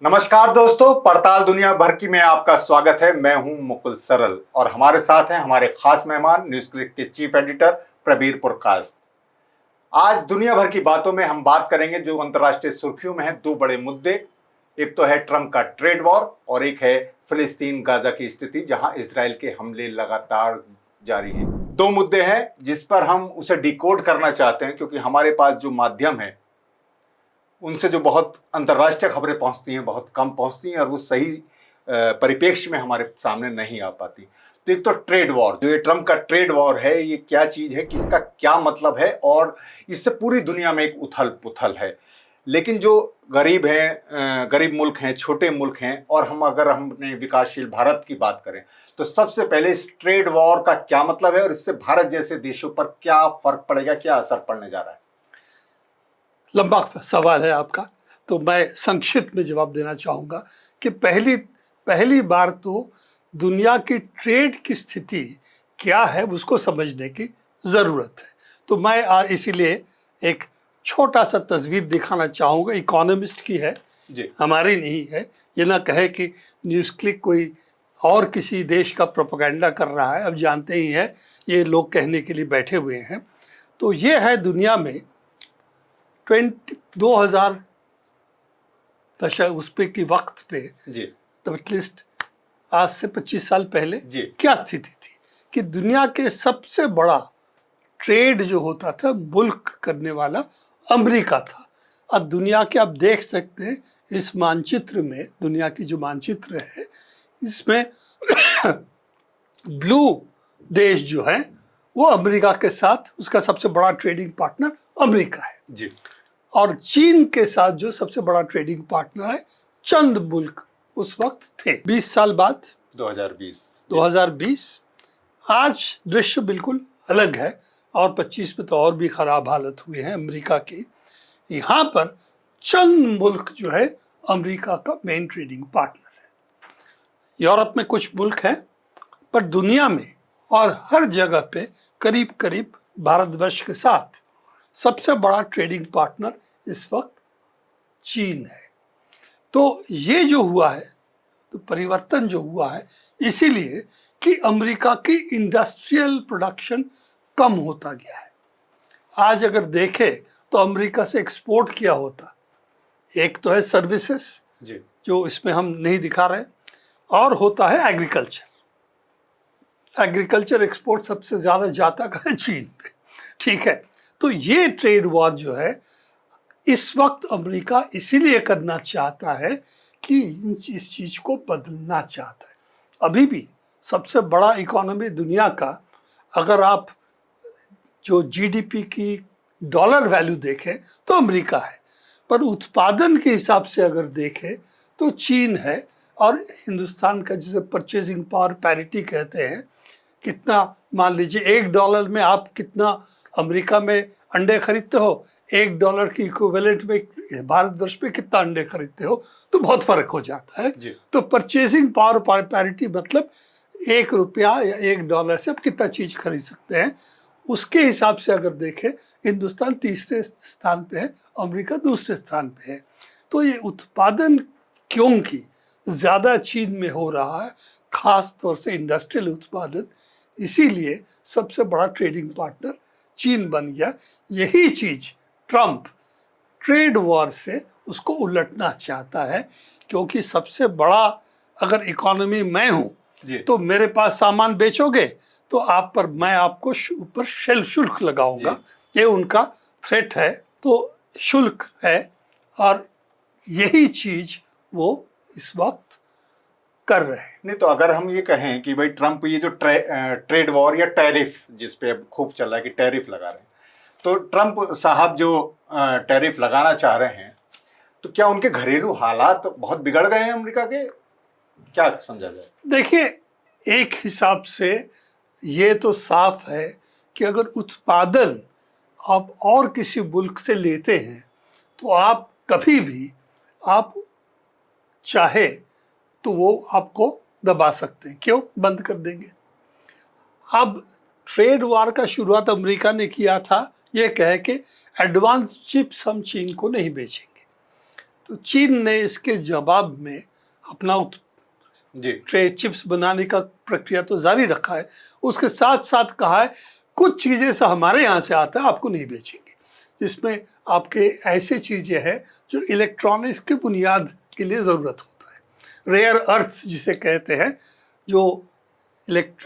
नमस्कार दोस्तों, पड़ताल दुनिया भर की में आपका स्वागत है। मैं हूं मुकुल सरल और हमारे साथ हैं हमारे खास मेहमान न्यूज क्लिक के चीफ एडिटर प्रबीर पुरकायस्थ। आज दुनिया भर की बातों में हम बात करेंगे जो अंतर्राष्ट्रीय सुर्खियों में है। दो बड़े मुद्दे, एक तो है ट्रंप का ट्रेड वॉर और एक है फिलिस्तीन गाजा की स्थिति, जहां इजराइल के हमले लगातार जारी हैं। दो मुद्दे हैं जिस पर हम उसे डिकोड करना चाहते हैं, क्योंकि हमारे पास जो माध्यम है उनसे जो बहुत अंतर्राष्ट्रीय खबरें पहुंचती हैं बहुत कम पहुंचती हैं और वो सही परिप्रेक्ष्य में हमारे सामने नहीं आ पाती। तो एक तो ट्रेड वॉर, जो ये ट्रंप का ट्रेड वॉर है, ये क्या चीज़ है, किसका क्या मतलब है, और इससे पूरी दुनिया में एक उथल पुथल है। लेकिन जो गरीब हैं, गरीब मुल्क हैं, छोटे मुल्क हैं, और अगर हमने विकासशील भारत की बात करें तो सबसे पहले इस ट्रेड वॉर का क्या मतलब है और इससे भारत जैसे देशों पर क्या फर्क पड़ेगा, क्या असर पड़ने जा रहा है। लंबा सवाल है आपका, तो मैं संक्षिप्त में जवाब देना चाहूँगा कि पहली बार तो दुनिया की ट्रेड की स्थिति क्या है उसको समझने की ज़रूरत है। तो मैं इसीलिए एक छोटा सा तस्वीर दिखाना चाहूँगा। इकोनॉमिस्ट की है जी, हमारी नहीं है। ये ना कहे कि न्यूज़ क्लिक कोई और किसी देश का प्रोपेगेंडा कर रहा है। अब जानते ही हैं ये लोग कहने के लिए बैठे हुए हैं। तो ये है दुनिया में 2000 दशक उस पे की वक्त पे जी, तो एटलीस्ट आज से 25 साल पहले जी, क्या स्थिति थी कि दुनिया के सबसे बड़ा ट्रेड जो होता था मुल्क करने वाला अमेरिका था। अब दुनिया के आप देख सकते हैं इस मानचित्र में, दुनिया की जो मानचित्र है इसमें ब्लू देश जो है वो अमेरिका के साथ उसका सबसे बड़ा ट्रेडिंग पार्टनर अमेरिका है जी, और चीन के साथ जो सबसे बड़ा ट्रेडिंग पार्टनर है चंद मुल्क उस वक्त थे। 20 साल बाद 2020 आज दृश्य बिल्कुल अलग है और 25 में तो और भी खराब हालत हुई है अमेरिका की। यहाँ पर चंद मुल्क जो है अमेरिका का मेन ट्रेडिंग पार्टनर है। यूरोप में कुछ मुल्क हैं, पर दुनिया में और हर जगह पे करीब करीब भारतवर्ष के साथ सबसे बड़ा ट्रेडिंग पार्टनर इस वक्त चीन है। तो ये जो हुआ है, तो परिवर्तन जो हुआ है इसीलिए कि अमेरिका की इंडस्ट्रियल प्रोडक्शन कम होता गया है। आज अगर देखें तो अमेरिका से एक्सपोर्ट किया होता, एक तो है सर्विसेज जी, जो इसमें हम नहीं दिखा रहे, और होता है एग्रीकल्चर एक्सपोर्ट सबसे ज़्यादा जाता है चीन पे। ठीक है, तो ये ट्रेड वॉर जो है इस वक्त अमेरिका इसीलिए करना चाहता है कि इस चीज़ को बदलना चाहता है। अभी भी सबसे बड़ा इकोनॉमी दुनिया का, अगर आप जो जीडीपी की डॉलर वैल्यू देखें तो अमेरिका है, पर उत्पादन के हिसाब से अगर देखें तो चीन है। और हिंदुस्तान का जिसे परचेजिंग पावर पैरिटी कहते हैं, कितना मान लीजिए $1 में आप कितना अमेरिका में अंडे खरीदते हो, $1 की इक्विवेलेंट में भारतवर्ष में कितना अंडे खरीदते हो, तो बहुत फर्क हो जाता है। तो परचेजिंग पावर पैरिटी मतलब ₹1 या $1 से आप कितना चीज़ खरीद सकते हैं, उसके हिसाब से अगर देखें हिंदुस्तान तीसरे स्थान पे है, अमेरिका दूसरे स्थान पे है। तो ये उत्पादन क्योंकि ज़्यादा चीन में हो रहा है, ख़ास तौर से इंडस्ट्रियल उत्पादन, इसीलिए सबसे बड़ा ट्रेडिंग पार्टनर चीन बन गया। यही चीज़ ट्रंप ट्रेड वॉर से उसको उलटना चाहता है, क्योंकि सबसे बड़ा अगर इकोनॉमी मैं हूँ तो मेरे पास सामान बेचोगे तो आप पर मैं आपको ऊपर शुल्क लगाऊंगा। ये उनका थ्रेट है, तो शुल्क है, और यही चीज़ वो इस वक्त कर रहे हैं। नहीं तो अगर हम ये कहें कि भाई ट्रंप ये जो ट्रेड वॉर या टैरिफ जिस पे अब खूब चल रहा है कि टैरिफ लगा रहे हैं, तो ट्रंप साहब जो टैरिफ लगाना चाह रहे हैं, तो क्या उनके घरेलू हालात बहुत बिगड़ गए हैं अमेरिका के, क्या समझा जाए? देखिए, एक हिसाब से ये तो साफ है कि अगर उत्पादन आप और किसी मुल्क से लेते हैं तो आप कभी भी आप चाहे तो वो आपको दबा सकते हैं। क्यों बंद कर देंगे? अब ट्रेड वार का शुरुआत अमेरिका ने किया था ये कह के एडवांस चिप्स हम चीन को नहीं बेचेंगे। तो चीन ने इसके जवाब में अपना जी ट्रे चिप्स बनाने का प्रक्रिया तो जारी रखा है, उसके साथ साथ कहा है कुछ चीज़ें से हमारे यहाँ से आता है आपको नहीं बेचेंगे, जिसमें आपके ऐसे चीज़ें हैं जो इलेक्ट्रॉनिक्स की बुनियाद के लिए ज़रूरत होता है। रेयर अर्थ जिसे कहते हैं, जो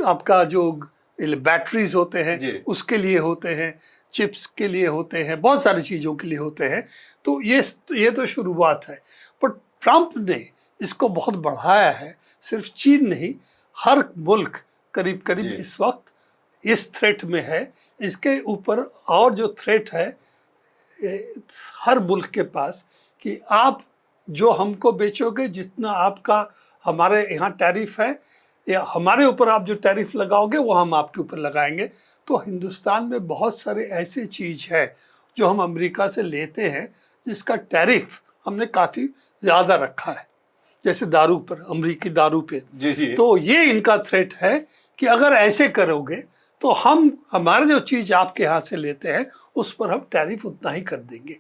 आपका जो बैटरीज होते जी। हैं उसके लिए होते हैं, चिप्स के लिए होते हैं, बहुत सारी चीज़ों के लिए होते हैं। तो ये तो शुरुआत है, पर ट्रंप ने इसको बहुत बढ़ाया है। सिर्फ चीन नहीं, हर मुल्क करीब करीब जी। इस वक्त इस थ्रेट में है। इसके ऊपर और जो थ्रेट है हर मुल्क के पास कि आप जो हमको बेचोगे, जितना आपका हमारे यहाँ टैरिफ है या हमारे ऊपर आप जो टैरिफ लगाओगे वो हम आपके ऊपर लगाएंगे। तो हिंदुस्तान में बहुत सारे ऐसे चीज़ है जो हम अमेरिका से लेते हैं जिसका टैरिफ हमने काफ़ी ज़्यादा रखा है, जैसे दारू पर, अमेरिकी दारू पे। जी जी तो ये इनका थ्रेट है कि अगर ऐसे करोगे तो हम हमारे जो चीज़ आपके यहाँ से लेते हैं उस पर हम टैरिफ उतना ही कर देंगे।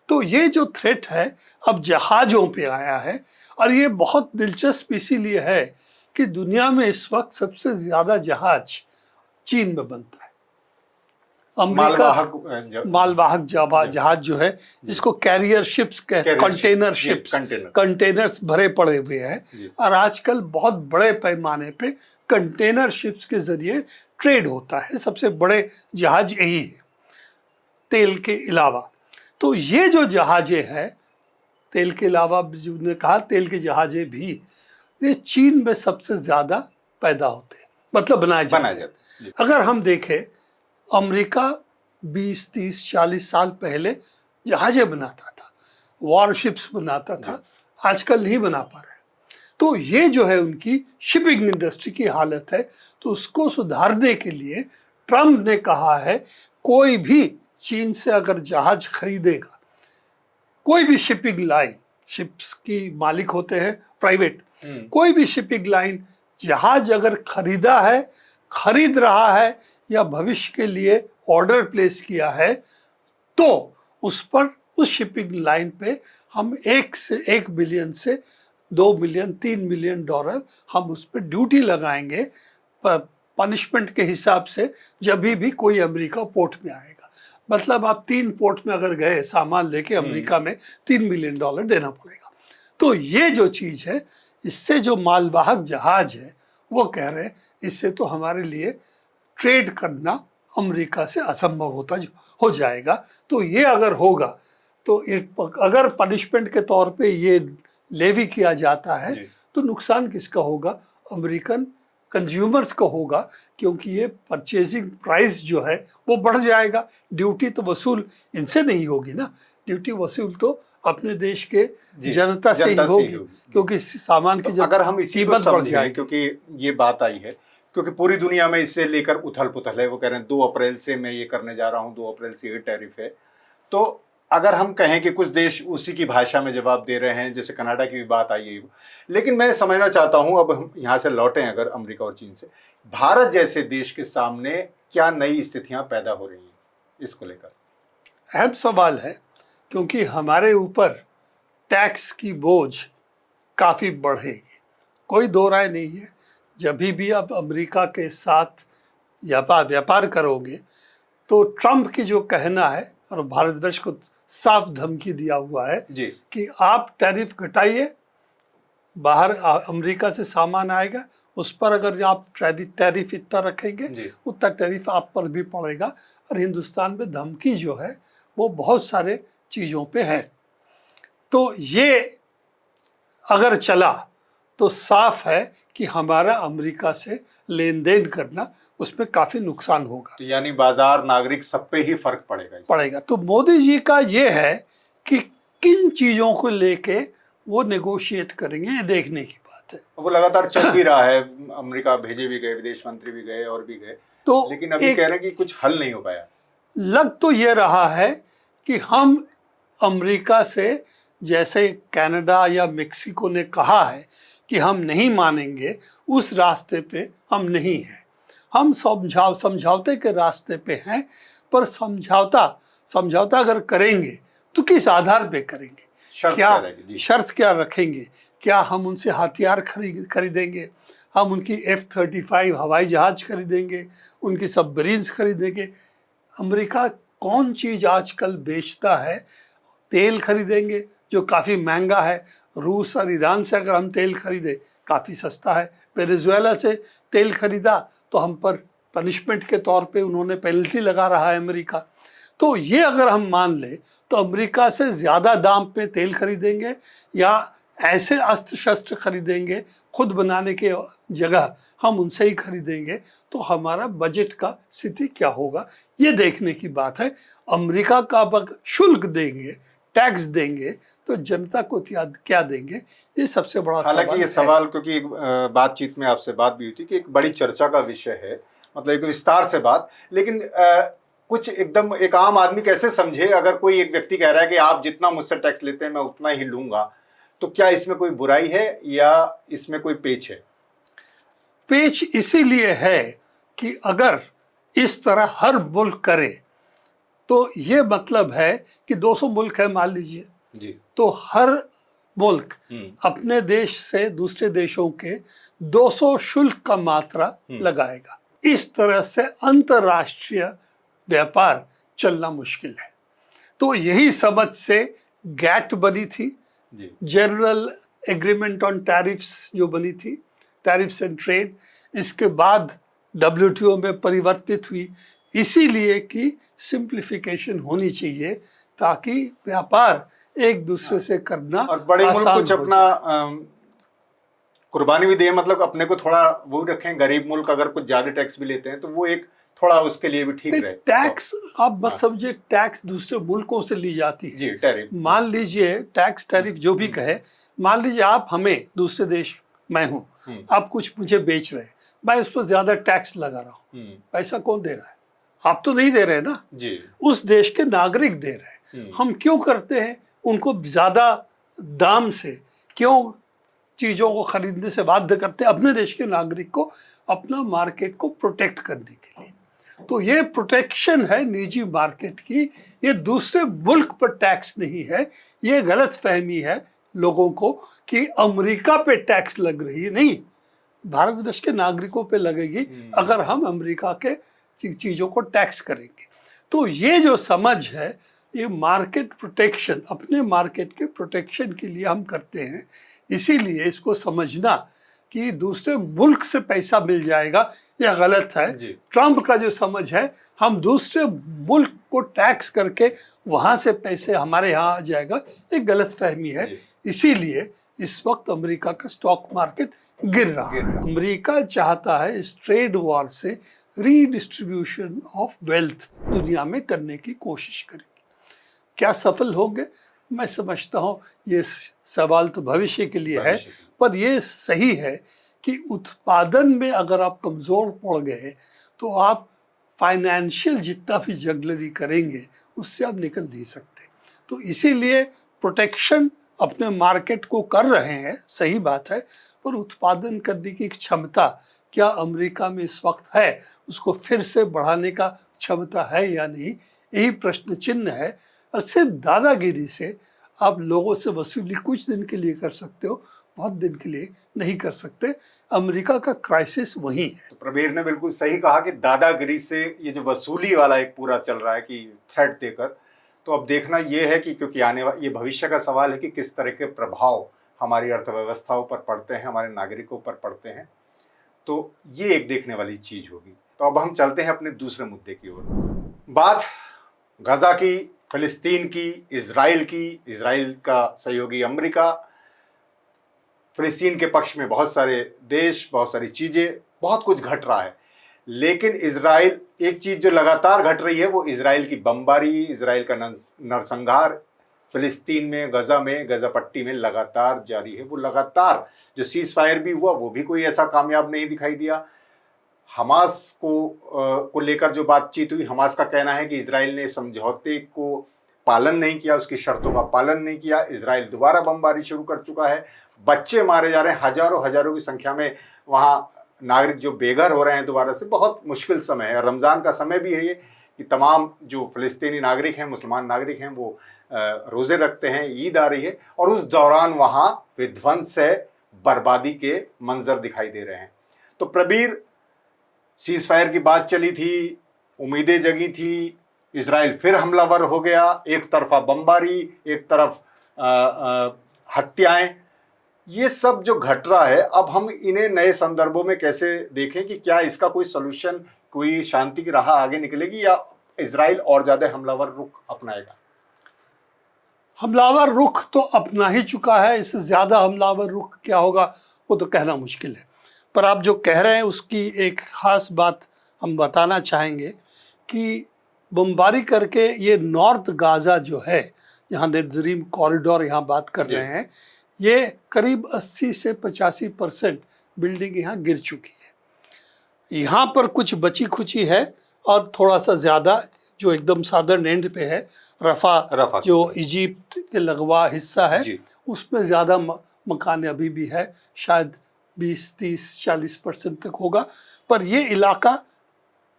तो ये जो थ्रेट है अब जहाज़ों पे आया है, और ये बहुत दिलचस्प इसीलिए है कि दुनिया में इस वक्त सबसे ज़्यादा जहाज चीन में बनता है। मालवाहक जहाज जो है, जिसको कैरियर शिप्स कहते हैं, कंटेनर शिप्स, कंटेनर्स भरे पड़े हुए हैं। और आजकल बहुत बड़े पैमाने पे कंटेनर शिप्स के जरिए ट्रेड होता है। सबसे बड़े जहाज यही है तेल के अलावा। तो ये जो जहाज़ें हैं तेल के अलावा, जो ने कहा तेल के जहाज़ें भी, ये चीन में सबसे ज़्यादा पैदा होते हैं, मतलब बनाए जाते हैं। अगर हम देखें, अमेरिका 20, 30, 40 साल पहले जहाज़ें बनाता था, वॉरशिप्स बनाता था, आजकल नहीं बना पा रहा है। तो ये जो है उनकी शिपिंग इंडस्ट्री की हालत है। तो उसको सुधारने के लिए ट्रंप ने कहा है कोई भी चीन से अगर जहाज खरीदेगा, कोई भी शिपिंग लाइन, शिप्स की मालिक होते हैं प्राइवेट, कोई भी शिपिंग लाइन जहाज अगर खरीदा है, खरीद रहा है या भविष्य के लिए ऑर्डर प्लेस किया है, तो उस पर, उस शिपिंग लाइन पे हम 1 बिलियन से 2 मिलियन, 3 मिलियन डॉलर हम उस पर ड्यूटी लगाएंगे पनिशमेंट के हिसाब से, जब भी कोई अमेरिका पोर्ट में आएगा। मतलब आप 3 पोर्ट में अगर गए सामान लेके अमेरिका में, 3 मिलियन डॉलर देना पड़ेगा। तो ये जो चीज़ है, इससे जो मालवाहक जहाज है वो कह रहे हैं इससे तो हमारे लिए ट्रेड करना अमेरिका से असंभव हो जाएगा। तो ये अगर होगा तो अगर पनिशमेंट के तौर पे ये लेवी किया जाता है तो नुकसान किसका होगा? अमेरिकन कंज्यूमर्स को होगा, क्योंकि ये परचेजिंग प्राइस जो है वो बढ़ जाएगा। ड्यूटी तो वसूल इनसे नहीं होगी ना, ड्यूटी वसूल तो अपने देश के जनता से ही होगी, क्योंकि सामान की तो अगर हम इसी को समझें, क्योंकि ये बात आई है, क्योंकि पूरी दुनिया में इससे लेकर उथल पुथल है। वो कह रहे हैं 2 अप्रैल से मैं ये करने जा रहा हूँ, 2 अप्रैल से ये टैरिफ है। तो अगर हम कहें कि कुछ देश उसी की भाषा में जवाब दे रहे हैं, जैसे कनाडा की भी बात आई है, लेकिन मैं समझना चाहता हूं, अब हम यहाँ से लौटें अगर अमेरिका और चीन से, भारत जैसे देश के सामने क्या नई स्थितियां पैदा हो रही हैं इसको लेकर? अहम सवाल है, क्योंकि हमारे ऊपर टैक्स की बोझ काफ़ी बढ़ेगी, कोई दो राय नहीं है। जब भी आप अमेरिका के साथ व्यापार करोगे तो ट्रंप की जो कहना है, और भारतवर्ष को साफ धमकी दिया हुआ है कि आप टैरिफ घटाइए, बाहर अमेरिका से सामान आएगा उस पर अगर आप टैरिफ इतना रखेंगे उतना टैरिफ आप पर भी पड़ेगा। और हिंदुस्तान में धमकी जो है वो बहुत सारे चीज़ों पे है। तो ये अगर चला तो साफ है कि हमारा अमेरिका से लेन देन करना, उसमें काफ़ी नुकसान होगा। तो यानी बाजार, नागरिक, सब पे ही फर्क पड़ेगा। तो मोदी जी का ये है कि किन चीज़ों को लेके वो नेगोशिएट करेंगे, ये देखने की बात है। वो लगातार चल भी रहा है, अमेरिका भेजे भी गए, विदेश मंत्री भी गए और भी गए, तो लेकिन अभी कह रहे हैं कि कुछ हल नहीं हो पाया। लग तो ये रहा है कि हम अमेरिका से, जैसे कनाडा या मेक्सिको ने कहा है कि हम नहीं मानेंगे, उस रास्ते पे हम नहीं हैं। हम समझौते के रास्ते पे हैं, पर समझौता अगर करेंगे तो किस आधार पे करेंगे? शर्त क्या क्या रहेगी? जी। शर्त क्या रखेंगे? क्या हम उनसे हथियार खरीदेंगे? हम उनकी F-35 हवाई जहाज खरीदेंगे? उनकी सबमरीन्स खरीदेंगे? अमेरिका कौन चीज़ आजकल बेचता है? तेल खरीदेंगे जो काफ़ी महंगा है। रूस और ईरान से अगर हम तेल खरीदें काफ़ी सस्ता है। वेनेजुएला से तेल खरीदा तो हम पर पनिशमेंट के तौर पे उन्होंने पेनल्टी लगा रहा है अमेरिका। तो ये अगर हम मान लें तो अमेरिका से ज़्यादा दाम पे तेल खरीदेंगे या ऐसे अस्त्र शस्त्र खरीदेंगे खुद बनाने के जगह हम उनसे ही खरीदेंगे, तो हमारा बजट का स्थिति क्या होगा ये देखने की बात है। अमेरिका का अब शुल्क देंगे, टैक्स देंगे तो जनता को क्या देंगे, ये सबसे बड़ा सवाल हालांकि ये है। सवाल, क्योंकि एक बातचीत में आपसे बात भी हुई थी कि एक बड़ी चर्चा का विषय है, मतलब एक विस्तार से बात, लेकिन कुछ एकदम एक आम आदमी कैसे समझे अगर कोई एक व्यक्ति कह रहा है कि आप जितना मुझसे टैक्स लेते हैं मैं उतना ही लूंगा, तो क्या इसमें कोई बुराई है या इसमें कोई पेच है? पेच इसीलिए है कि अगर इस तरह हर मुल्क करे तो ये मतलब है कि 200 मुल्क है मान लीजिए, जी। तो हर मुल्क अपने देश से दूसरे देशों के 200 शुल्क का मात्रा लगाएगा। इस तरह से अंतर्राष्ट्रीय व्यापार चलना मुश्किल है। तो यही समझ से गैट बनी थी, जनरल एग्रीमेंट ऑन टैरिफ्स जो बनी थी, टैरिफ्स एंड ट्रेड। इसके बाद WTO में परिवर्तित हुई, इसीलिए कि सिंप्लिफिकेशन होनी चाहिए ताकि व्यापार एक दूसरे से करना और बड़े मुल्क आसान कुछ हो अपना कुर्बानी भी दे, मतलब अपने को थोड़ा वो रखें। गरीब मुल्क अगर कुछ ज्यादा टैक्स भी लेते हैं तो वो एक थोड़ा उसके लिए भी ठीक रहे। टैक्स आप मत समझिए, टैक्स दूसरे मुल्कों से ली जाती है। जी, टैरिफ। मान लीजिए टैक्स टैरिफ जो भी कहे, मान लीजिए आप हमें दूसरे देश मैं हूँ, आप कुछ मुझे बेच रहे हैं, मैं उस पर ज्यादा टैक्स लगा रहा हूँ, पैसा कौन दे रहा है? आप तो नहीं दे रहे ना जी, उस देश के नागरिक दे रहे हैं। हम क्यों करते हैं उनको ज्यादा दाम से, क्यों चीजों को खरीदने से बाध्य करते हैं? अपने देश के नागरिक को, अपना मार्केट को प्रोटेक्ट करने के लिए। तो ये प्रोटेक्शन है निजी मार्केट की, ये दूसरे मुल्क पर टैक्स नहीं है। ये गलत फहमी है लोगों को कि अमेरिका पे टैक्स लग रही है। नहीं, भारत देश के नागरिकों पे लगेगी अगर हम अमेरिका के चीज़ों को टैक्स करेंगे। तो ये जो समझ है, ये मार्केट प्रोटेक्शन, अपने मार्केट के प्रोटेक्शन के लिए हम करते हैं। इसीलिए इसको समझना कि दूसरे मुल्क से पैसा मिल जाएगा, यह गलत है। ट्रंप का जो समझ है हम दूसरे मुल्क को टैक्स करके वहाँ से पैसे हमारे यहाँ आ जाएगा, एक गलत फहमी है। इसीलिए इस वक्त अमेरिका का स्टॉक मार्केट गिर रहा है। अमेरिका चाहता है इस ट्रेड वॉर से रीडिस्ट्रीब्यूशन ऑफ वेल्थ दुनिया में करने की कोशिश करेगी। क्या सफल होंगे? मैं समझता हूँ ये सवाल तो भविष्य के लिए है, पर ये सही है कि उत्पादन में अगर आप कमज़ोर पड़ गए तो आप फाइनेंशियल जितना भी जगलरी करेंगे उससे आप निकल नहीं सकते। तो इसीलिए प्रोटेक्शन अपने मार्केट को कर रहे हैं, सही बात है, पर उत्पादन करने की क्षमता क्या अमेरिका में इस वक्त है? उसको फिर से बढ़ाने का क्षमता है या नहीं, यही प्रश्न चिन्ह है। और सिर्फ दादागिरी से आप लोगों से वसूली कुछ दिन के लिए कर सकते हो, बहुत दिन के लिए नहीं कर सकते। अमेरिका का क्राइसिस वही है। तो प्रबीर ने बिल्कुल सही कहा कि दादागिरी से ये जो वसूली वाला एक पूरा चल रहा है कि थ्रेट देकर, तो अब देखना ये है कि क्योंकि ये भविष्य का सवाल है कि किस तरह के प्रभाव हमारी अर्थव्यवस्थाओं पर पड़ते हैं, हमारे नागरिकों पर पड़ते हैं। तो ये एक देखने वाली चीज होगी। तो अब हम चलते हैं अपने दूसरे मुद्दे की ओर। बात गजा की, फिलिस्तीन की, इजराइल का सहयोगी अमेरिका, फिलिस्तीन के पक्ष में बहुत सारे देश, बहुत सारी चीजें, बहुत कुछ घट रहा है। लेकिन इजराइल, एक चीज जो लगातार घट रही है वो इजराइल की बमबारी, इजराइल का नरसंहार फिलिस्तीन में, गजा पट्टी में लगातार जारी है। वो लगातार जो सीज फायर भी हुआ वो भी कोई ऐसा कामयाब नहीं दिखाई दिया। हमास को लेकर जो बातचीत हुई, हमास का कहना है कि इजराइल ने समझौते को पालन नहीं किया, उसकी शर्तों का पालन नहीं किया। इजराइल दोबारा बमबारी शुरू कर चुका है, बच्चे मारे जा रहे हैं, हजारों की संख्या में वहाँ नागरिक जो बेघर हो रहे हैं दोबारा से। बहुत मुश्किल समय है, रमज़ान का समय भी है ये, कि तमाम जो फ़िलिस्तीनी नागरिक हैं, मुसलमान नागरिक हैं, वो रोजे रखते हैं, ईद आ रही है और उस दौरान वहाँ विध्वंस है, बर्बादी के मंजर दिखाई दे रहे हैं। तो प्रबीर, सीज फायर की बात चली थी, उम्मीदें जगी थी, इजराइल फिर हमलावर हो गया, एक तरफा बमबारी, एक तरफ हत्याएं, ये सब जो घट रहा है, अब हम इन्हें नए संदर्भों में कैसे देखें कि क्या इसका कोई सलूशन, कोई शांति की राह आगे निकलेगी या इजराइल और ज्यादा हमलावर रुख अपनाएगा? हमलावर रुख तो अपना ही चुका है, इससे ज़्यादा हमलावर रुख क्या होगा वो तो कहना मुश्किल है। पर आप जो कह रहे हैं उसकी एक ख़ास बात हम बताना चाहेंगे कि बमबारी करके ये नॉर्थ गाज़ा जो है, यहाँ नेत्ज़रीम कॉरिडोर यहाँ बात कर रहे हैं, ये करीब 80 से 85% बिल्डिंग यहाँ गिर चुकी है। यहाँ पर कुछ बची खुची है और थोड़ा सा ज़्यादा जो एकदम सादर्न एंड पे है, रफ़ा जो इजिप्ट के लगवा हिस्सा है, उसमें ज़्यादा मकान अभी भी है, शायद 20, 30, 40% तक होगा। पर ये इलाका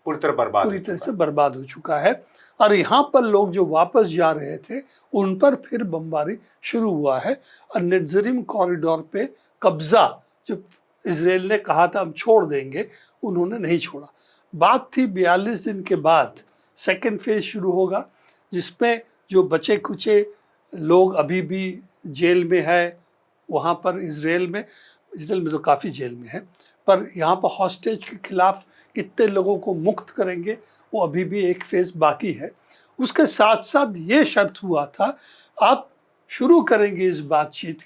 पूरी तरह से बर्बाद हो चुका है। और यहाँ पर लोग जो वापस जा रहे थे उन पर फिर बमबारी शुरू हुआ है। और नेत्ज़रीम कॉरिडोर पे कब्जा जो इजराइल ने कहा था हम छोड़ देंगे, उन्होंने नहीं छोड़ा। बात थी 42 दिन के बाद सेकेंड फेज शुरू होगा, जिसमें जो बचे कुचे लोग अभी भी जेल में है, वहाँ पर इजराइल में तो काफ़ी जेल में है, पर यहाँ पर हॉस्टेज के खिलाफ कितने लोगों को मुक्त करेंगे वो अभी भी एक फेज़ बाकी है। उसके साथ साथ ये शर्त हुआ था, आप शुरू करेंगे इस बातचीत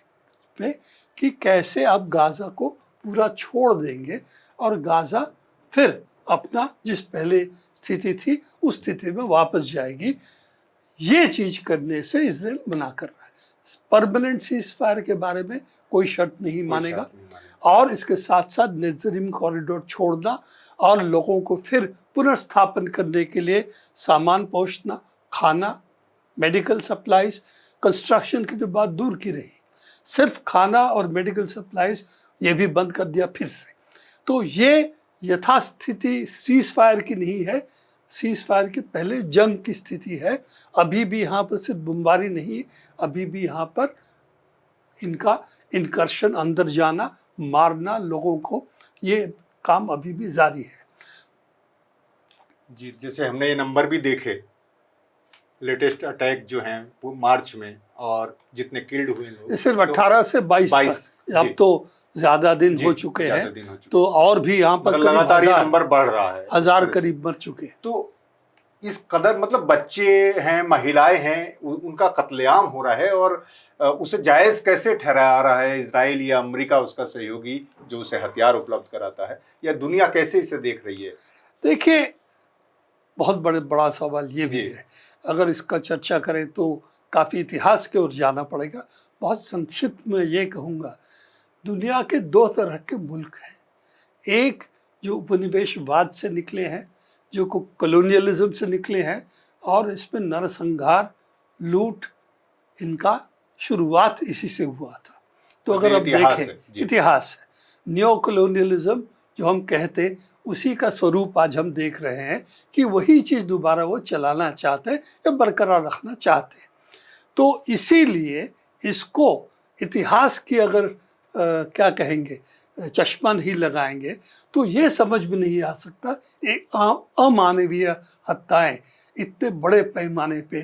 में कि कैसे आप गाज़ा को पूरा छोड़ देंगे और गाज़ा फिर अपना जिस पहले स्थिति थी उस स्थिति में वापस जाएगी। ये चीज़ करने से इजराइल मना कर रहा है। परमानेंट सीज फायर के बारे में कोई शर्त नहीं मानेगा और इसके साथ साथ नेत्ज़रीम कॉरिडोर छोड़ना और लोगों को फिर पुनर्स्थापन करने के लिए सामान पहुंचना, खाना, मेडिकल सप्लाईज, कंस्ट्रक्शन की तो बात दूर की रही, सिर्फ खाना और मेडिकल सप्लाईज ये भी बंद कर दिया फिर से। तो ये यथास्थिति सीज फायर की नहीं है, सीज फायर के पहले जंग की स्थिति है। अभी भी यहाँ पर सिर्फ बमबारी नहीं, अभी भी यहाँ पर इनका इनकर्शन, अंदर जाना, मारना लोगों को, ये काम अभी भी जारी है। जी, जैसे हमने ये नंबर भी देखे, लेटेस्ट अटैक जो हैं वो मार्च में, और जितने किल्ड हुए लोग सिर्फ 18 से 22 अब तो ज़्यादा दिन हो चुके हैं, तो और भी यहाँ पर लगातार ये नंबर बढ़ रहा है, 1000 करीब मर चुके। तो इस कदर मतलब बच्चे हैं, महिलाएं हैं, उनका कत्लेआम हो रहा है और उसे जायज़ कैसे ठहरा रहा है इजराइल या अमेरिका, उसका सहयोगी जो उसे हथियार उपलब्ध कराता है, या दुनिया कैसे इसे देख रही है? देखिए, बहुत बड़ा सवाल ये भी है। अगर इसका चर्चा करें तो काफ़ी इतिहास की ओर जाना पड़ेगा। बहुत संक्षिप्त में ये कहूँगा, दुनिया के 2 तरह के मुल्क हैं। एक जो उपनिवेशवाद से निकले हैं, जो कॉलोनियलिज्म से निकले हैं, और इसमें नरसंहार, लूट, इनका शुरुआत इसी से हुआ था। तो अगर आप देखें, इतिहास है, न्यो कॉलोनियलिज्म जो हम कहते, उसी का स्वरूप आज हम देख रहे हैं कि वही चीज़ दोबारा वो चलाना चाहते हैं या बरकरार रखना चाहते हैं। तो इसीलिए इसको इतिहास की अगर क्या कहेंगे, चश्मा नहीं लगाएंगे तो ये समझ में नहीं आ सकता अमानवीय हत्याएं इतने बड़े पैमाने पे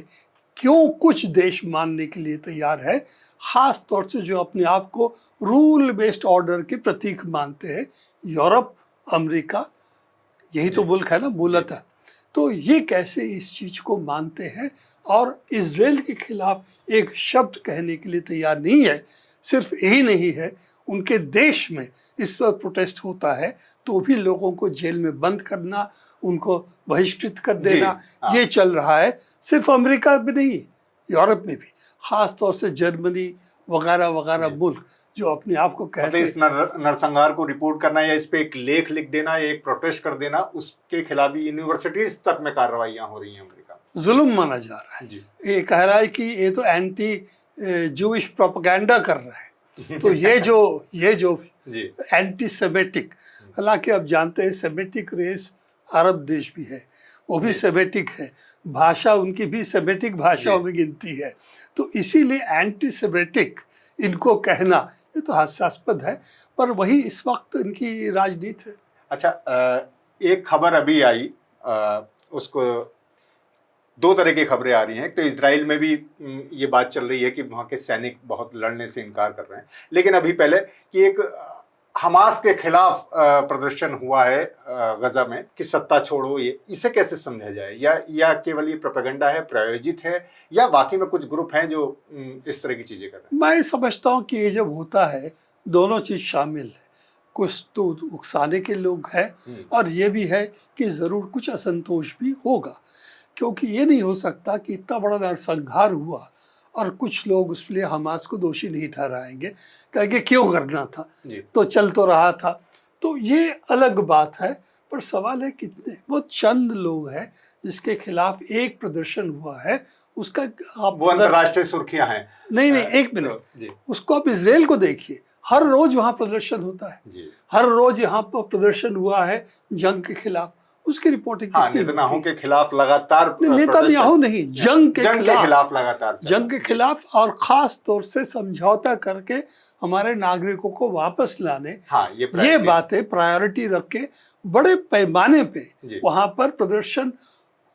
क्यों कुछ देश मानने के लिए तैयार है, ख़ास तौर से जो अपने आप को रूल बेस्ड ऑर्डर के प्रतीक मानते हैं। यूरोप, अमेरिका, यही तो मुल्क है ना मूलतः। तो ये कैसे इस चीज़ को मानते हैं और इजराइल के खिलाफ एक शब्द कहने के लिए तैयार नहीं है। सिर्फ यही नहीं है, उनके देश में इस पर प्रोटेस्ट होता है तो भी लोगों को जेल में बंद करना, उनको बहिष्कृत कर देना, ये चल रहा है। सिर्फ अमेरिका में नहीं, यूरोप में भी, ख़ास तौर से जर्मनी वगैरह वगैरह मुल्क जो अपने आप को कहते हैं। इस नरसंहार को रिपोर्ट करना या इस पे एक लेख लिख देना या एक प्रोटेस्ट कर देना, उसके खिलाफ यूनिवर्सिटीज तक में कार्रवाइयां हो रही हैं अमेरिका में। जुल्म माना जा रहा है। ये कह रहा है कि ये तो एंटी जूइश प्रोपेगेंडा कर रहा है। तो ये जो एंटी सेमेटिक, हालांकि आप जानते हैं सेमेटिक रेस अरब देश भी है, वो भी सेमेटिक है, भाषा उनकी भी सेमेटिक भाषाओं में गिनती है, तो इसीलिए एंटी सेमेटिक इनको कहना ये तो हास्यास्पद है, पर वही इस वक्त इनकी राजनीति है। अच्छा, एक खबर अभी आई, उसको दो तरह की खबरें आ रही हैं। तो इजराइल में भी ये बात चल रही है कि वहाँ के सैनिक बहुत लड़ने से इनकार कर रहे हैं, लेकिन अभी पहले कि एक हमास के खिलाफ प्रदर्शन हुआ है गजा में कि सत्ता छोड़ो, ये इसे कैसे समझा जाए? या केवल ये प्रोपेगेंडा है, प्रायोजित है, या वाकई में कुछ ग्रुप हैं जो इस तरह की चीजें कर रहे हैं? मैं समझता हूँ कि ये जब होता है दोनों चीज शामिल है, कुछ तो उकसाने के लोग हैं और ये भी है कि ज़रूर कुछ असंतोष भी होगा, क्योंकि ये नहीं हो सकता कि इतना बड़ा नरसंहार हुआ और कुछ लोग उसके हमास को दोषी नहीं ठहराएंगे, कहेंगे क्यों करना था, तो चल तो रहा था। तो ये अलग बात है, पर सवाल है कितने, वो चंद लोग हैं जिसके खिलाफ एक प्रदर्शन हुआ है, उसका आप वो अंतर्राष्ट्रीय सुर्खियां हैं। नहीं, एक मिनट, उसको आप इजराइल को देखिए, हर रोज वहाँ प्रदर्शन होता है, हर रोज यहाँ पर प्रदर्शन हुआ है जंग के खिलाफ, उसकी रिपोर्टिंग नेतन्याहू के खिलाफ लगातार, नेतन्याहू नहीं, जंग के खिलाफ लगातार, जंग के खिलाफ, और खास तौर से समझौता करके हमारे नागरिकों को वापस लाने, ये बातें प्रायोरिटी रख के बड़े पैमाने पे वहां पर प्रदर्शन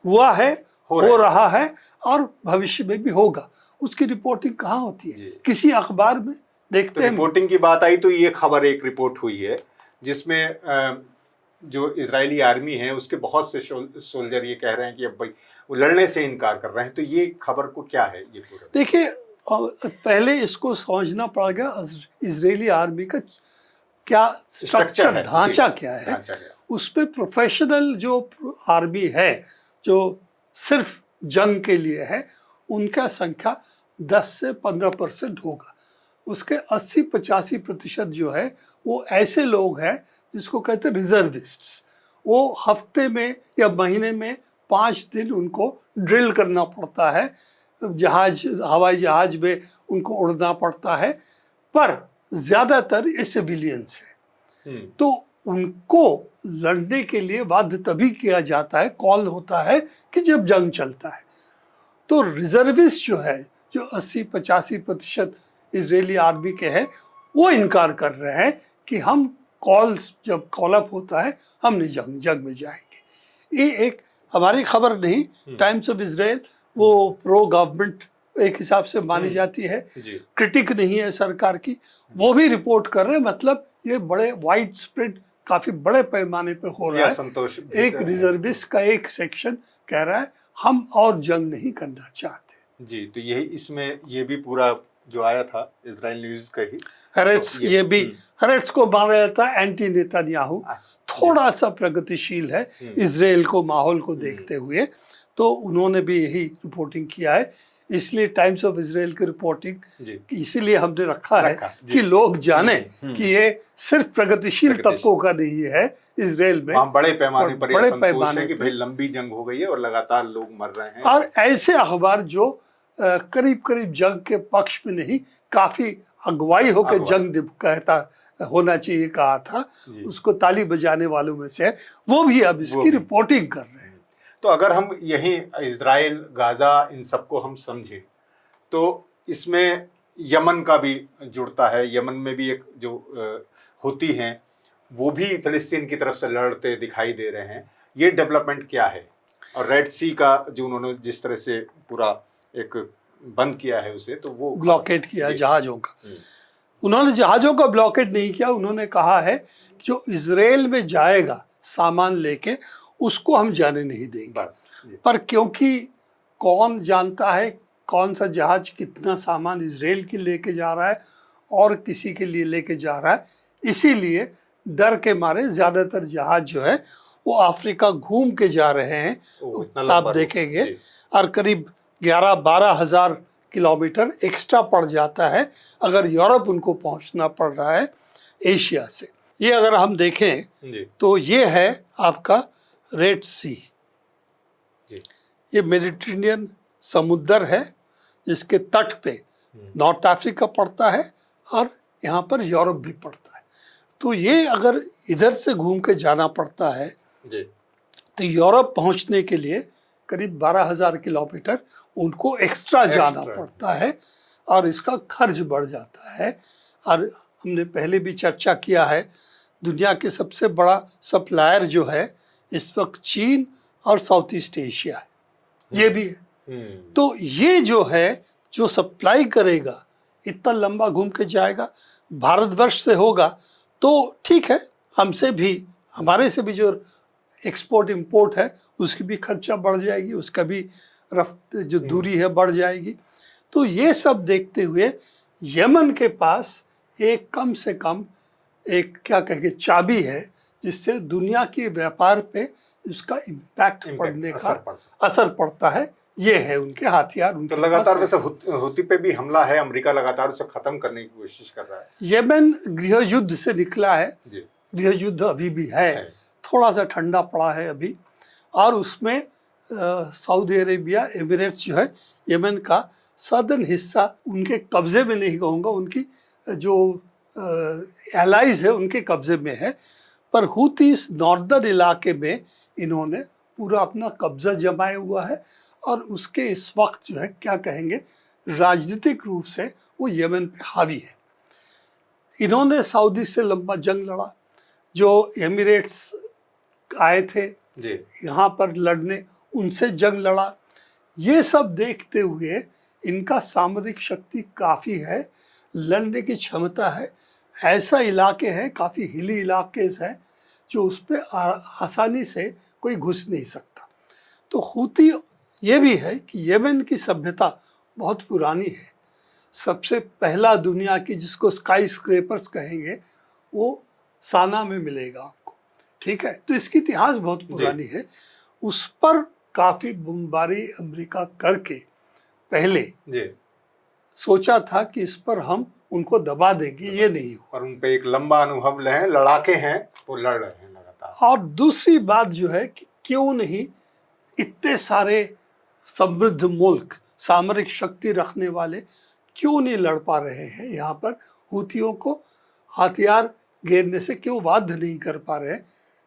हुआ है, हो रहा है और भविष्य में भी होगा। उसकी रिपोर्टिंग कहाँ होती है? किसी अखबार में देखते हैं। रिपोर्टिंग की बात आई तो ये खबर, एक रिपोर्ट हुई है जिसमें जो इजरायली आर्मी है उसके बहुत से सोल्जर ये कह रहे हैं कि अब भाई वो लड़ने से इनकार कर रहे हैं। तो ये खबर को क्या है ये पूरा? देखिए, पहले इसको समझना पड़ेगा इजरायली आर्मी का क्या स्ट्रक्चर, ढांचा क्या है। उस पे प्रोफेशनल जो आर्मी है जो सिर्फ जंग के लिए है, उनका संख्या 10 से 15% होगा। उसके 80-85% जो है वो ऐसे लोग हैं जिसको कहते हैं रिजर्विस्ट्स। वो हफ्ते में या महीने में 5 दिन उनको ड्रिल करना पड़ता है, हवाई जहाज में उनको उड़ना पड़ता है, पर ज़्यादातर ये सिविलियंस है। तो उनको लड़ने के लिए बाध्य तभी किया जाता है, कॉल होता है कि जब जंग चलता है। तो रिजर्विस्ट जो है, जो 80-85% इजरायली आर्मी के हैं, वो इनकार कर रहे हैं कि हम जब कॉल अप होता है हम नहीं जंग में जाएंगे। ये एक हमारी खबर नहीं, टाइम्स ऑफ इजराइल वो प्रो गवर्नमेंट एक हिसाब से मानी जाती है, क्रिटिक नहीं है सरकार की, वो भी रिपोर्ट कर रहे हैं। मतलब ये बड़े वाइड स्प्रेड, काफी बड़े पैमाने पर हो रहा है। एक रिजर्विस्ट का एक सेक्शन कह रहा है हम और जंग नहीं करना चाहते। जी, तो यही इसमें ये भी पूरा जो आया था इजराइल न्यूज़ का ही, हरेट्स, ये भी हरेट्स को माना जाता है एंटी नेतन्याहू, थोड़ा सा प्रगतिशील है इजराइल को माहौल को देखते हुए, तो उन्होंने भी यही रिपोर्टिंग किया है। इसलिए टाइम्स ऑफ इजराइल की रिपोर्टिंग इसीलिए हमने रखा है कि लोग जाने कि ये सिर्फ प्रगतिशील तबकों का नहीं है इजराइल में, बड़े पैमाने पर भाई लंबी जंग हो गई है और लगातार लोग मर रहे हैं। और ऐसे अखबार जो करीब करीब जंग के पक्ष में नहीं, काफी अगुवाई होकर जंग कहता होना चाहिए कहा था, उसको ताली बजाने वालों में से, वो भी अब इसकी रिपोर्टिंग कर रहे हैं। तो अगर हम यही इजराइल, गाजा, इन सबको हम समझें तो इसमें यमन का भी जुड़ता है। यमन में भी एक जो होती हैं वो भी फिलिस्तीन की तरफ से लड़ते दिखाई दे रहे हैं। ये डेवलपमेंट क्या है? और रेड सी का जो उन्होंने जिस तरह से पूरा एक बंद किया है उसे, तो वो ब्लॉकेट किया जहाज़ों का। उन्होंने जहाज़ों का ब्लॉकेट नहीं किया, उन्होंने कहा है जो इजराइल में जाएगा सामान लेके उसको हम जाने नहीं देंगे। पर क्योंकि कौन जानता है कौन सा जहाज कितना सामान इजराइल के लेके जा रहा है और किसी के लिए लेके जा रहा है, इसीलिए डर के मारे ज़्यादातर जहाज जो है वो अफ्रीका घूम के जा रहे हैं। आप देखेंगे और करीब 11-12 हज़ार किलोमीटर एक्स्ट्रा पड़ जाता है अगर यूरोप उनको पहुंचना पड़ रहा है एशिया से। ये अगर हम देखें तो ये है आपका रेड सी, ये मेडिटेरेनियन समुद्र है जिसके तट पे नॉर्थ अफ्रीका पड़ता है और यहाँ पर यूरोप भी पड़ता है। तो ये अगर इधर से घूम के जाना पड़ता है तो यूरोप पहुँचने के लिए करीब 12,000 किलोमीटर उनको एक्स्ट्रा जाना पड़ता है और इसका खर्च बढ़ जाता है। और हमने पहले भी चर्चा किया है, दुनिया के सबसे बड़ा सप्लायर जो है इस वक्त चीन और साउथ ईस्ट एशिया है, ये भी है। तो ये जो है, जो सप्लाई करेगा इतना लंबा घूम के जाएगा, भारतवर्ष से होगा तो ठीक है, हमसे भी, हमारे से भी जो एक्सपोर्ट इंपोर्ट है उसकी भी खर्चा बढ़ जाएगी, उसका भी जो दूरी है बढ़ जाएगी। तो ये सब देखते हुए यमन के पास एक कम से कम एक क्या कहेंगे चाबी है, जिससे दुनिया के व्यापार पे उसका इम्पैक्ट पड़ने का असर पड़ता है। ये है उनके हथियार। तो लगातार वैसे हुती पे भी हमला है, अमेरिका लगातार उसे खत्म करने की कोशिश कर रहा है। यमन गृह युद्ध से निकला है, गृह युद्ध अभी भी है, थोड़ा सा ठंडा पड़ा है अभी। और उसमें सऊदी अरेबिया, एमिरेट्स जो है यमन का सदर्न हिस्सा उनके कब्जे में नहीं कहूँगा, उनकी जो एलाइज है उनके कब्जे में है, पर हुतीस नॉर्दर्न इलाके में इन्होंने पूरा अपना कब्जा जमाया हुआ है। और उसके इस वक्त जो है क्या कहेंगे, राजनीतिक रूप से वो यमन पे हावी है। इन्होंने सऊदी से लंबा जंग लड़ा, जो एमिरेट्स आए थे यहाँ पर लड़ने, उनसे जंग लड़ा। ये सब देखते हुए इनका सामरिक शक्ति काफ़ी है, लड़ने की क्षमता है। ऐसा इलाके हैं, काफ़ी हिली इलाके हैं जो उस पर आसानी से कोई घुस नहीं सकता। तो हुती ये भी है कि यमन की सभ्यता बहुत पुरानी है। सबसे पहला दुनिया की, जिसको स्काई स्क्रेपर्स कहेंगे, वो साना में मिलेगा आपको, ठीक है। तो इसकी इतिहास बहुत पुरानी है। उस पर काफ़ी बमबारी अमेरिका करके पहले सोचा था कि इस पर हम उनको दबा देंगे, ये नहीं हुआ। और उन पे एक लंबा अनुभव हैं, लड़ाके हैं, वो लड़ रहे हैं लगातार। और दूसरी बात जो है कि क्यों नहीं इतने सारे समृद्ध मुल्क, सामरिक शक्ति रखने वाले क्यों नहीं लड़ पा रहे हैं यहाँ पर, हुतियों को हथियार घेरने से क्यों बाध्य नहीं कर पा रहे हैं।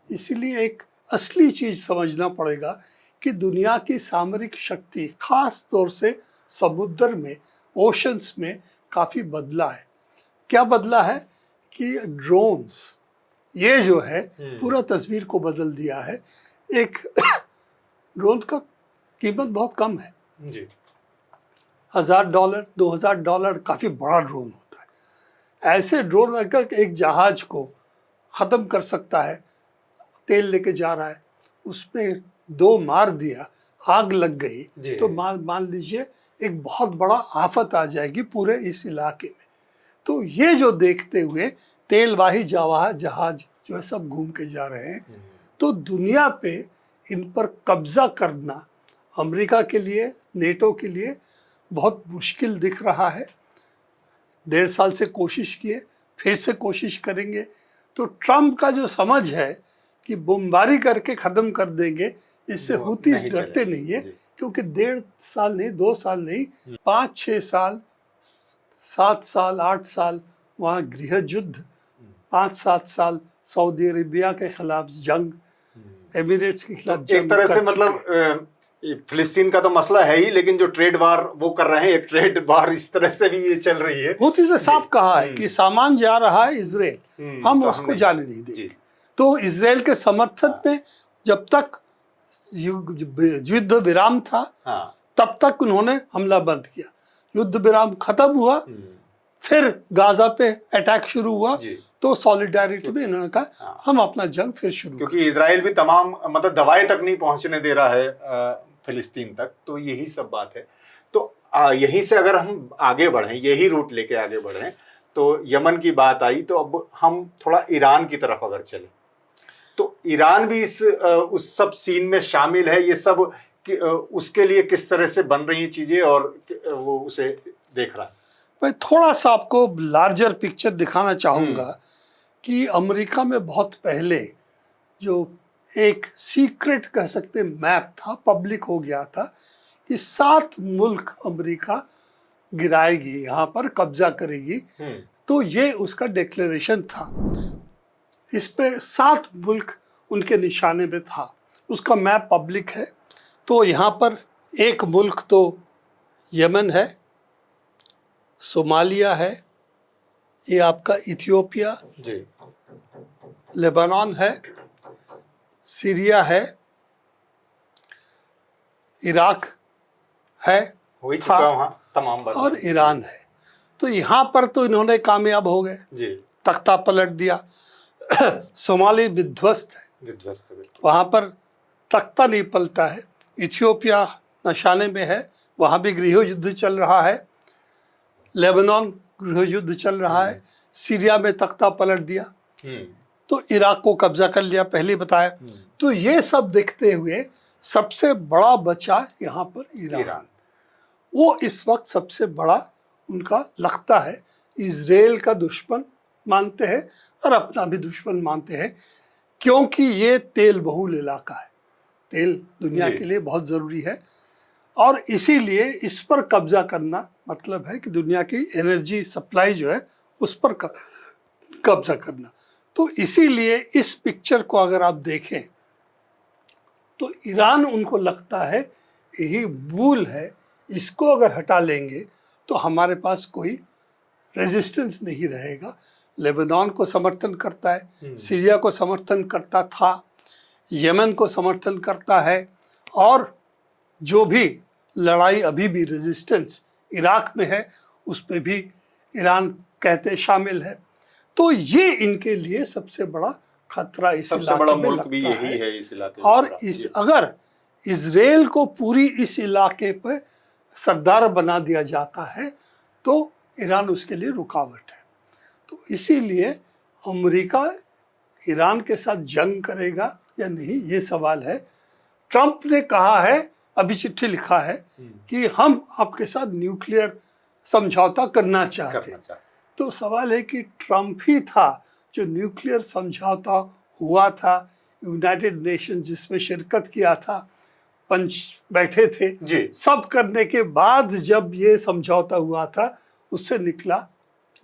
इसीलिए एक असली चीज़ समझना पड़ेगा कि दुनिया की सामरिक शक्ति खास तौर से समुद्र में, ओशंस में काफ़ी बदला है। क्या बदला है कि ड्रोन्स, ये जो है पूरा तस्वीर को बदल दिया है। एक ड्रोन का कीमत बहुत कम है जी, $1,000 $2,000 काफ़ी बड़ा ड्रोन होता है। ऐसे ड्रोन अगर एक जहाज को ख़त्म कर सकता है, तेल लेके जा रहा है, उसमें 2 मार दिया, आग लग गई, तो मान लीजिए एक बहुत बड़ा आफत आ जाएगी पूरे इस इलाके में। तो ये जो देखते हुए तेलवाही जहाज जो है सब घूम के जा रहे हैं। तो दुनिया पे इन पर कब्जा करना अमेरिका के लिए, नेटो के लिए बहुत मुश्किल दिख रहा है। 1.5 साल से कोशिश किए, फिर से कोशिश करेंगे। तो ट्रम्प का जो समझ है कि बमबारी करके ख़त्म कर देंगे, इससे हुती डरते नहीं है, क्योंकि 1.5 साल नहीं, 2 साल नहीं, 5-6 साल, 7 साल, 8 साल वहाँ गृह युद्ध, 5-7 साल सऊदी अरेबिया के खिलाफ जंग, एमिरेट्स के खिलाफ जंग। एक तरह से मतलब फिलिस्तीन का तो मसला है ही, लेकिन जो ट्रेड वार वो कर रहे हैं, एक ट्रेड वार इस तरह से भी ये चल रही है। हुती से साफ कहा है कि सामान जा रहा है इजराइल, हम उसको जाने नहीं देंगे। तो इजराइल के समर्थन में जब तक युद्ध विराम था, तब तक उन्होंने हमला बंद किया। युद्ध विराम खत्म हुआ, फिर गाजा पे अटैक शुरू हुआ, तो सॉलिडारिटी में इन्होंने कहा हम अपना जंग फिर शुरू, क्योंकि इजराइल भी तमाम मतलब दवाई तक नहीं पहुंचने दे रहा है फिलिस्तीन तक। तो यही सब बात है। तो यहीं से अगर हम आगे बढ़ें, यही रूट लेके आगे बढ़ें, तो यमन की बात आई, तो अब हम थोड़ा ईरान की तरफ अगर चलें, तो ईरान भी उस सब सीन में शामिल है। ये सब उसके लिए किस तरह से बन रही हैं चीज़ें और वो उसे देख रहा है। मैं थोड़ा सा आपको लार्जर पिक्चर दिखाना चाहूँगा कि अमेरिका में बहुत पहले जो एक सीक्रेट कह सकते मैप था, पब्लिक हो गया था कि 7 मुल्क अमेरिका गिराएगी, यहाँ पर कब्जा करेगी। तो ये उसका डिक्लेरेशन था। इस पे 7 मुल्क उनके निशाने पे था, उसका मैप पब्लिक है। तो यहाँ पर एक मुल्क तो यमन है, सोमालिया है, ये आपका इथियोपिया, जी लेबनान है, सीरिया है, इराक है, हो ही चुका था, वहाँ तमाम बात। और ईरान है। तो यहाँ पर तो इन्होंने कामयाब हो गए, जी तख्ता पलट दिया। सोमाली विध्वस्त है, विध्वस्त बिल्कुल। वहाँ पर तख्ता नहीं पलटा है। इथियोपिया नशाने में है, वहाँ भी गृह युद्ध चल रहा है। लेबनान गृह युद्ध चल रहा है। सीरिया में तख्ता पलट दिया, तो इराक को कब्जा कर लिया, पहले बताया। तो ये सब देखते हुए सबसे बड़ा बचा यहाँ पर ईरान। वो इस वक्त सबसे बड़ा उनका लगता है, इजराइल का दुश्मन मानते हैं और अपना भी दुश्मन मानते हैं, क्योंकि ये तेल बहुल इलाका है, तेल दुनिया के लिए बहुत ज़रूरी है, और इसीलिए इस पर कब्जा करना मतलब है कि दुनिया की एनर्जी सप्लाई जो है उस पर कब्जा करना। तो इसीलिए इस पिक्चर को अगर आप देखें तो ईरान उनको लगता है यही मूल है, इसको अगर हटा लेंगे तो हमारे पास कोई रेजिस्टेंस नहीं रहेगा। लेबनान को समर्थन करता है, सीरिया को समर्थन करता था, यमन को समर्थन करता है, और जो भी लड़ाई अभी भी रेजिस्टेंस इराक में है उस पर भी ईरान कहते शामिल है। तो ये इनके लिए सबसे बड़ा खतरा इस सबसे बड़ा इलाके में मुल्क भी लगता यही है इस इलाके और में। इस अगर इजराइल को पूरी इस इलाके पर सरदार बना दिया जाता है तो ईरान उसके लिए रुकावट है। तो इसीलिए अमेरिका ईरान के साथ जंग करेगा या नहीं, ये सवाल है। ट्रंप ने कहा है, अभी चिट्ठी लिखा है कि हम आपके साथ न्यूक्लियर समझौता करना चाहते हैं। तो सवाल है कि ट्रंप ही था जो न्यूक्लियर समझौता हुआ था, यूनाइटेड नेशन जिसमें शिरकत किया था, पंच बैठे थे जी। सब करने के बाद जब ये समझौता हुआ था, उससे निकला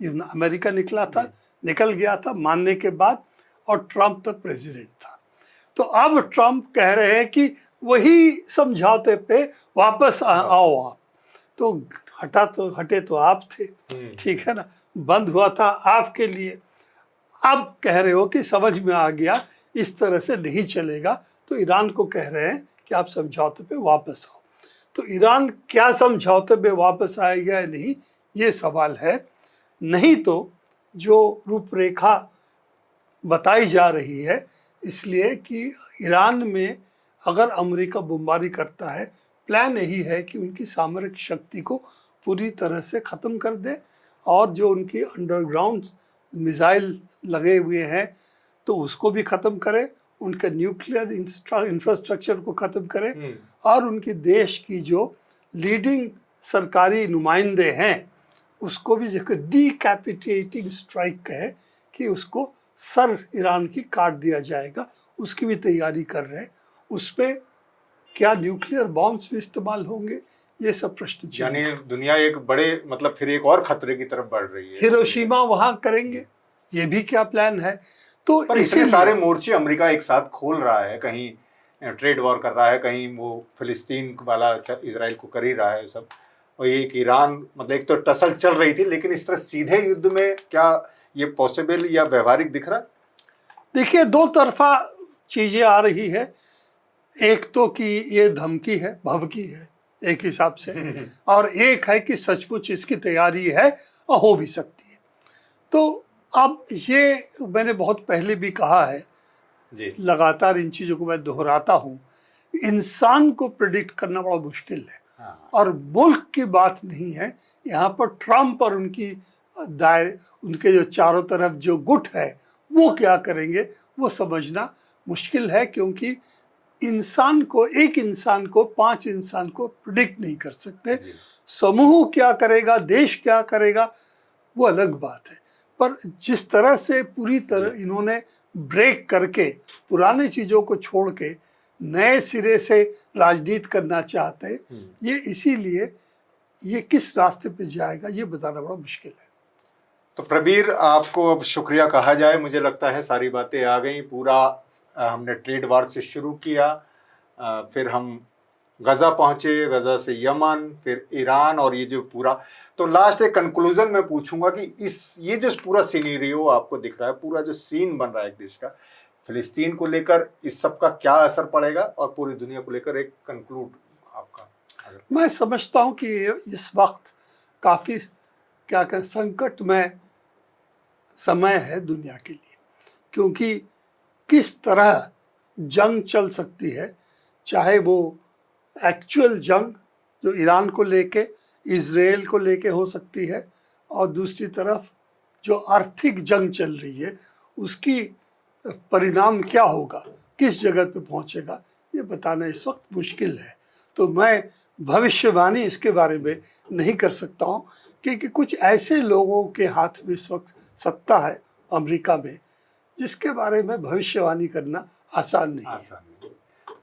अमेरिका, निकला था, निकल गया था मानने के बाद, और ट्रंप तक प्रेसिडेंट था। तो अब ट्रंप कह रहे हैं कि वही समझौते पे वापस आओ आप। तो हटे तो आप थे, ठीक है ना, बंद हुआ था आपके लिए। अब कह रहे हो कि समझ में आ गया इस तरह से नहीं चलेगा, तो ईरान को कह रहे हैं कि आप समझौते पे वापस आओ। तो ईरान क्या समझौते पे वापस आएगा या नहीं, ये सवाल है। नहीं तो जो रूपरेखा बताई जा रही है, इसलिए कि ईरान में अगर अमेरिका बमबारी करता है, प्लान यही है कि उनकी सामरिक शक्ति को पूरी तरह से ख़त्म कर दे, और जो उनकी अंडरग्राउंड मिसाइल लगे हुए हैं तो उसको भी ख़त्म करे, उनका न्यूक्लियर इंफ्रास्ट्रक्चर को ख़त्म करे, और उनकी देश की जो लीडिंग सरकारी नुमाइंदे हैं उसको भी जिसको डीकैपिटेटिंग स्ट्राइक कहे कि उसको सर ईरान की काट दिया जाएगा, उसकी भी तैयारी कर रहे हैं। उस पर क्या न्यूक्लियर बॉम्ब्स भी इस्तेमाल होंगे, ये सब प्रश्न। यानी दुनिया एक बड़े मतलब फिर एक और खतरे की तरफ बढ़ रही है। हिरोशिमा वहाँ करेंगे, ये भी क्या प्लान है। तो पर इतने सारे मोर्चे अमेरिका एक साथ खोल रहा है, कहीं ट्रेड वॉर कर रहा है, कहीं वो फिलिस्तीन वाला इजराइल को कर ही रहा है सब, और एक ईरान, मतलब एक तो टसल चल रही थी, लेकिन इस तरह सीधे युद्ध में क्या ये पॉसिबल या व्यवहारिक दिख रहा? देखिए, दो तरफा चीज़ें आ रही है। एक तो कि ये धमकी है, भभकी है एक हिसाब से, और एक है कि सचमुच इसकी तैयारी है और हो भी सकती है। तो अब ये मैंने बहुत पहले भी कहा है जी। लगातार इन चीज़ों को मैं दोहराता हूँ, इंसान को प्रेडिक्ट करना बड़ा मुश्किल है। और मुल्क की बात नहीं है यहाँ पर। ट्रंप और उनकी दायरे, उनके जो चारों तरफ जो गुट है वो क्या करेंगे वो समझना मुश्किल है, क्योंकि इंसान को, एक इंसान को, 5 इंसान को प्रेडिक्ट नहीं कर सकते। समूह क्या करेगा, देश क्या करेगा, वो अलग बात है। पर जिस तरह से पूरी तरह इन्होंने ब्रेक करके पुरानी चीज़ों को छोड़ के नए सिरे से राजनीति करना चाहते हैं, ये इसीलिए ये किस रास्ते पे जाएगा ये बताना बड़ा मुश्किल है। तो प्रबीर, आपको अब शुक्रिया कहा जाए, मुझे लगता है सारी बातें आ गई। पूरा हमने ट्रेड वार से शुरू किया, फिर हम गजा पहुंचे, गजा से यमन, फिर ईरान, और ये जो पूरा, तो लास्ट एक कंक्लूजन मैं पूछूंगा कि ये जो पूरा सिनेरियो आपको दिख रहा है, पूरा जो सीन बन रहा है एक देश का, फिलिस्तीन को लेकर इस सब का क्या असर पड़ेगा, और पूरी दुनिया को लेकर एक कंक्लूड आपका अगर। मैं समझता हूँ कि इस वक्त काफ़ी क्या कहें संकट में समय है दुनिया के लिए, क्योंकि किस तरह जंग चल सकती है, चाहे वो एक्चुअल जंग जो ईरान को लेके, इजराइल को लेके हो सकती है, और दूसरी तरफ जो आर्थिक जंग चल रही है उसकी परिणाम क्या होगा, किस जगह पे पहुंचेगा, ये बताना इस वक्त मुश्किल है। तो मैं भविष्यवाणी इसके बारे में नहीं कर सकता हूँ, क्योंकि कुछ ऐसे लोगों के हाथ में इस वक्त सत्ता है अमेरिका में जिसके बारे में भविष्यवाणी करना आसान नहीं है।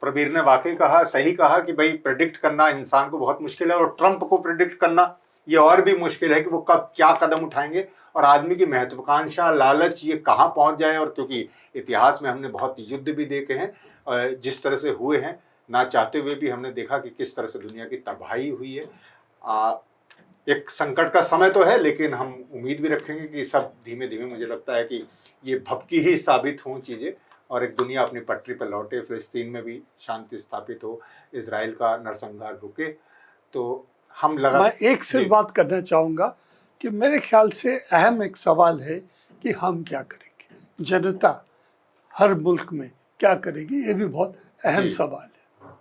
प्रबीर ने वाकई कहा, सही कहा कि भाई प्रेडिक्ट करना इंसान को बहुत मुश्किल है, और ट्रंप को प्रेडिक्ट करना ये और भी मुश्किल है कि वो कब क्या कदम उठाएंगे, और आदमी की महत्वाकांक्षा, लालच ये कहाँ पहुंच जाए। और क्योंकि इतिहास में हमने बहुत युद्ध भी देखे हैं जिस तरह से हुए हैं, ना चाहते हुए भी हमने देखा कि किस तरह से दुनिया की तबाही हुई है। एक संकट का समय तो है, लेकिन हम उम्मीद भी रखेंगे कि सब धीमे धीमे, मुझे लगता है कि ये भपकी ही साबित हों चीज़ें, और एक दुनिया अपनी पटरी पर लौटे, फिलिस्तीन में भी शांति स्थापित हो, इजराइल का नरसंहार रुके। तो हम मैं एक सिर्फ बात करना चाहूँगा कि मेरे ख्याल से अहम एक सवाल है कि हम क्या करेंगे, जनता हर मुल्क में क्या करेगी, ये भी बहुत अहम सवाल है।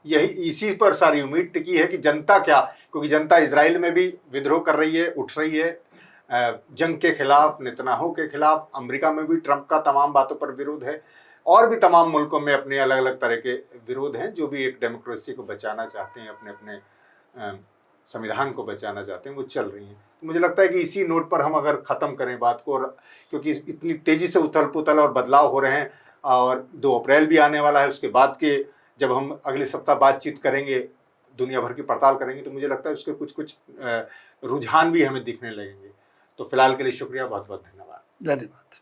यही इसी पर सारी उम्मीद टिकी है कि जनता क्या, क्योंकि जनता इजराइल में भी विद्रोह कर रही है, उठ रही है जंग के खिलाफ, नेतन्याहू के खिलाफ, अमेरिका में भी ट्रंप का तमाम बातों पर विरोध है, और भी तमाम मुल्कों में अपने अलग अलग तरह के विरोध हैं, जो भी एक डेमोक्रेसी को बचाना चाहते हैं, अपने अपने संविधान को बचाना चाहते हैं, वो चल रही हैं। तो मुझे लगता है कि इसी नोट पर हम अगर ख़त्म करें बात को, और क्योंकि इतनी तेज़ी से उथल पुथल और बदलाव हो रहे हैं, और 2 अप्रैल भी आने वाला है, उसके बाद के जब हम अगले सप्ताह बातचीत करेंगे, दुनिया भर की पड़ताल करेंगे, तो मुझे लगता है उसके कुछ कुछ रुझान भी हमें दिखने लगेंगे। तो फिलहाल के लिए शुक्रिया, बहुत बहुत धन्यवाद। धन्यवाद।